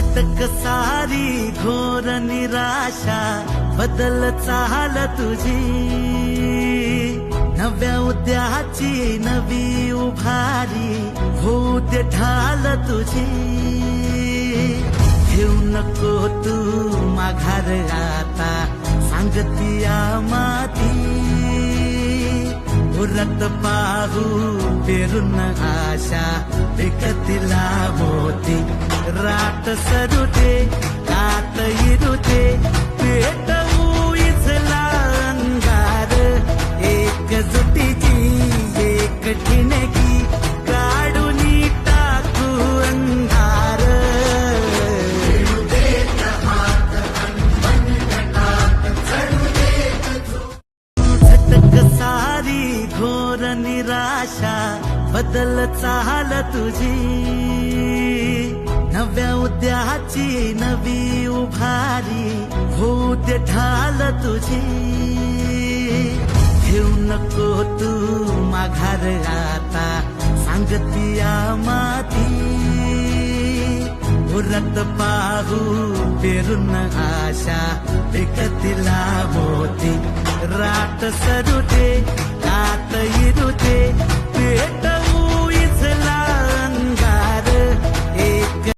झटक सारी घोर निराशा बदल चाल तुझी, नव्या उद्याची नवी उभारी होऊ दे ढाल तुझी। घेऊ नको तू माघार आता सांगतिया माती, उरत पाहू पेरून आशा विकतिला मोती। रात सरू दे रात येऊ दे पेटवू इथला अंगार, एकजुटीची एक ठिणगी काढून टाकू अंधार। झटक सारी घोर निराशा बदल चाल तुझी, नव्या उद्याची नवी उभारी होऊ दे ढाल तुझी। घेऊ नको तू माघार आता सांगतिया माती, उरत पाहू पेरून आशा विकतिला मोती। रात सरू दे